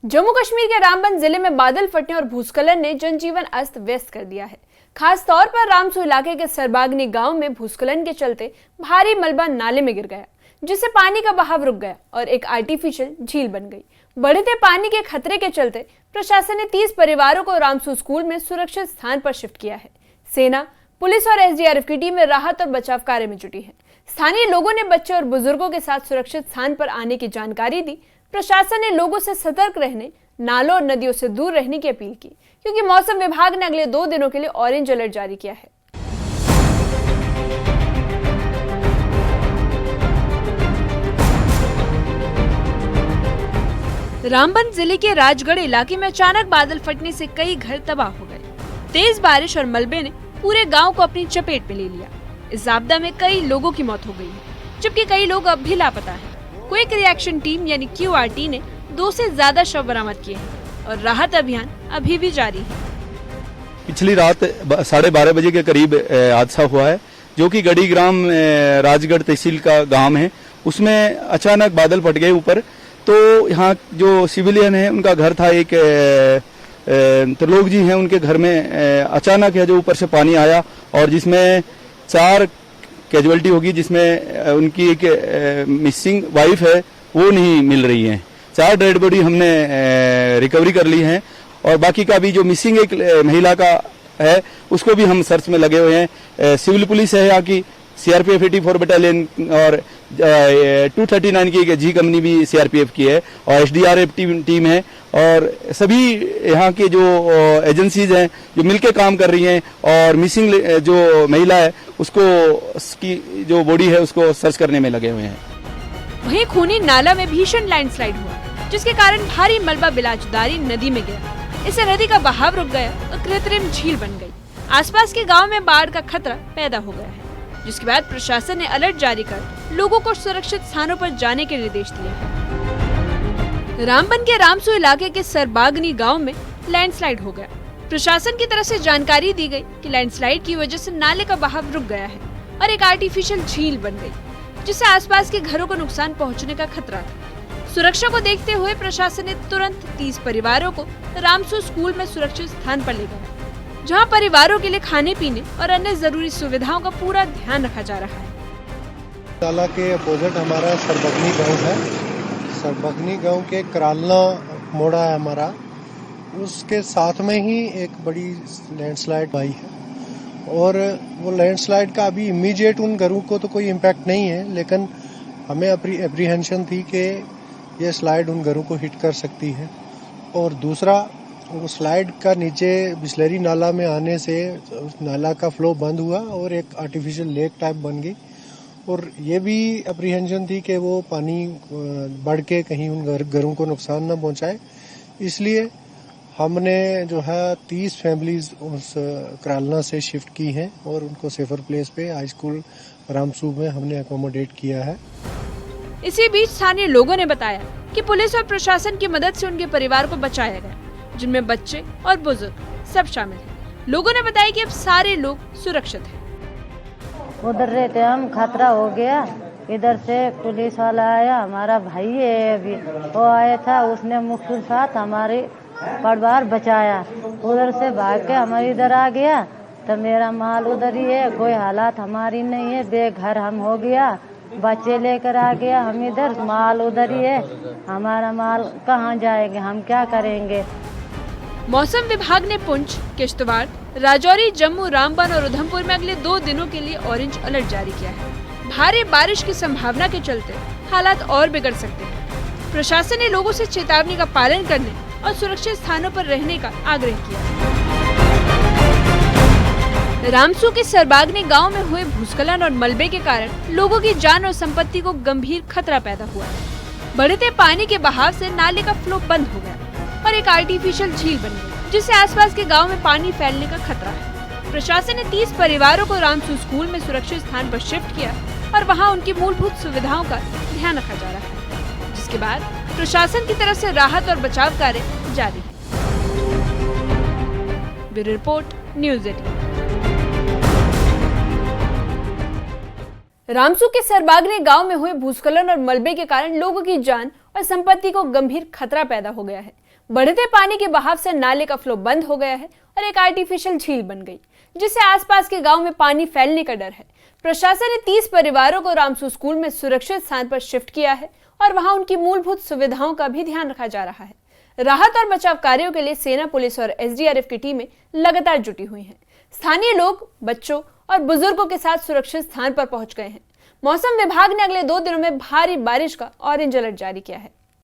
जम्मू कश्मीर के रामबन जिले में बादल फटने और भूस्खलन ने जनजीवन अस्त व्यस्त कर दिया है। खास तौर पर रामसू इलाके के सरबागनी गांव में भूस्खलन के चलते भारी मलबा नाले में गिर गया, जिससे पानी का बहाव रुक गया और एक आर्टिफिशियल झील बन गई। बढ़ते पानी के खतरे के चलते प्रशासन ने 30 परिवारों को रामसू स्कूल में सुरक्षित स्थान पर शिफ्ट किया है। सेना, पुलिस और एसडीआरएफ की टीम राहत और बचाव कार्य में जुटी है। स्थानीय लोगों ने बच्चे और बुजुर्गों के साथ सुरक्षित स्थान पर आने की जानकारी दी। प्रशासन ने लोगों से सतर्क रहने, नालों और नदियों से दूर रहने की अपील की, क्योंकि मौसम विभाग ने अगले 2 दिनों के लिए ऑरेंज अलर्ट जारी किया है। रामबन जिले के राजगढ़ इलाके में अचानक बादल फटने से कई घर तबाह हो गए। तेज बारिश और मलबे ने पूरे गांव को अपनी चपेट में ले लिया। इस आपदा में कई लोगों की मौत हो गई है, जबकि कई लोग अब भी लापता हैं। क्विक रिएक्शन टीम यानी QRT ने 2 से ज्यादा शव बरामद किए हैं और राहत अभियान अभी भी जारी है। पिछली रात 12:30 बजे के करीब हादसा हुआ है, जो कि गढ़ी ग्राम राजगढ़ तहसील का गांव है। उसमें अचानक बादल फट गए ऊपर, तो यहाँ जो सिविलियन है उनका घर था, एक त्रिलोक जी हैं, उनके घर में अचानक है जो ऊपर से पानी आया और जिसमें 4 कैजुअलिटी होगी, जिसमें उनकी एक मिसिंग वाइफ है वो नहीं मिल रही है। 4 डेड बॉडी हमने रिकवरी कर ली है और बाकी का भी जो मिसिंग एक महिला का है उसको भी हम सर्च में लगे हुए हैं। सिविल पुलिस है यहाँ की, CRPF 84 बटालियन और 239 की जी कंपनी भी CRPF की है और SDRF टीम है और सभी यहाँ के जो एजेंसीज हैं जो मिलके काम कर रही हैं और मिसिंग जो महिला है उसको उसकी जो बॉडी है उसको सर्च करने में लगे हुए हैं। वहीं खूनी नाला में भीषण लैंडस्लाइड हुआ, जिसके कारण भारी मलबा बिलाचदारी नदी में गिरा। इससे नदी का बहाव रुक गया और कृत्रिम झील बन गई। आसपास के गांव में बाढ़ का खतरा पैदा हो गया है, जिसके बाद प्रशासन ने अलर्ट जारी कर लोगों को सुरक्षित स्थानों पर जाने के निर्देश दिए हैं। रामबन के रामसू इलाके के सरबागनी गांव में लैंडस्लाइड हो गया। प्रशासन की तरफ से जानकारी दी गई कि लैंडस्लाइड की वजह से नाले का बहाव रुक गया है और एक आर्टिफिशियल झील बन गई, जिससे आसपास के घरों को नुकसान पहुंचने का खतरा था। सुरक्षा को देखते हुए प्रशासन ने तुरंत 30 परिवारों को रामसू स्कूल में सुरक्षित स्थान पर ले गया, जहां परिवारों के लिए खाने पीने और अन्य जरूरी सुविधाओं का पूरा ध्यान रखा जा रहा है। ताला के अपोजिट हमारा सरबगनी गांव है। सरबगनी गांव के करालना मोड़ा है हमारा, उसके साथ में ही एक बड़ी लैंडस्लाइड आई है और वो लैंडस्लाइड का अभी इमीडिएट उन घरों को तो कोई इम्पैक्ट नहीं है, लेकिन हमें एप्रीहेंशन थी कि ये स्लाइड उन घरों को हिट कर सकती है। और दूसरा, वो स्लाइड का नीचे बिस्लरी नाला में आने से उस नाला का फ्लो बंद हुआ और एक आर्टिफिशियल लेक टाइप बन गई और ये भी अप्रीहेंशन थी कि वो पानी बढ़ के कहीं उन घरों को नुकसान न पहुंचाए। इसलिए हमने जो है 30 फैमिलीज उस करालना से शिफ्ट की हैं और उनको सेफर प्लेस पे हाई स्कूल रामसू में हमने अकोमोडेट किया है। इसी बीच स्थानीय लोगों ने बताया कि पुलिस और प्रशासन की मदद से उनके परिवार को बचाया गया, जिनमें बच्चे और बुजुर्ग सब शामिल हैं। लोगों ने बताया कि अब सारे लोग सुरक्षित हैं। उधर रहते हम, खतरा हो गया। इधर से पुलिस वाला आया, हमारा भाई है अभी, वो आया था, उसने मुख्य साथ हमारे परिवार बचाया। उधर से भाग के हमारे इधर आ गया तो मेरा माल उधर ही है, कोई हालात हमारी नहीं है। बेघर हम हो गया, बच्चे लेकर आ गया, हम इधर, माल उधर ही है। हमारा माल कहाँ जाएंगे, हम क्या करेंगे। मौसम विभाग ने पुंछ, किश्तवाड़, राजौरी, जम्मू, रामबन और उधमपुर में अगले 2 दिनों के लिए ऑरेंज अलर्ट जारी किया है। भारी बारिश की संभावना के चलते हालात और बिगड़ सकते हैं। प्रशासन ने लोगों से चेतावनी का पालन करने और सुरक्षित स्थानों पर रहने का आग्रह किया। रामसू के सरबागनी गांव में हुए भूस्खलन और मलबे के कारण लोगों की जान और संपत्ति को गंभीर खतरा पैदा हुआ है। बढ़ते पानी के बहाव से नाले का फ्लो बंद हो गया और एक आर्टिफिशियल झील बन गई, जिससे आसपास के गांव में पानी फैलने का खतरा है। प्रशासन ने 30 परिवारों को रामसू स्कूल में सुरक्षित स्थान पर शिफ्ट किया और वहां उनकी मूलभूत सुविधाओं का ध्यान रखा जा रहा है, जिसके बाद प्रशासन की तरफ से राहत और बचाव कार्य जारी है। Bureau report, news 18। रामसू के सरबागनी गांव में हुए भूस्खलन और मलबे के कारण लोगों की जान और संपत्ति को गंभीर खतरा पैदा हो गया है। बढ़ते पानी के बहाव से नाले का फ्लो बंद हो गया है और एक आर्टिफिशियल झील बन गई, जिससे आसपास के गांव में पानी फैलने का डर है। प्रशासन ने 30 परिवारों को रामसू स्कूल में सुरक्षित स्थान पर शिफ्ट किया है और वहां उनकी मूलभूत सुविधाओं का भी ध्यान रखा जा रहा है। राहत और बचाव कार्यों के लिए सेना, पुलिस और एसडीआरएफ की टीमें लगातार जुटी हुई हैं। स्थानीय लोग बच्चों और बुजुर्गों के साथ सुरक्षित स्थान पर पहुंच गए हैं। मौसम विभाग ने अगले 2 दिनों में भारी बारिश का ऑरेंज अलर्ट जारी किया है।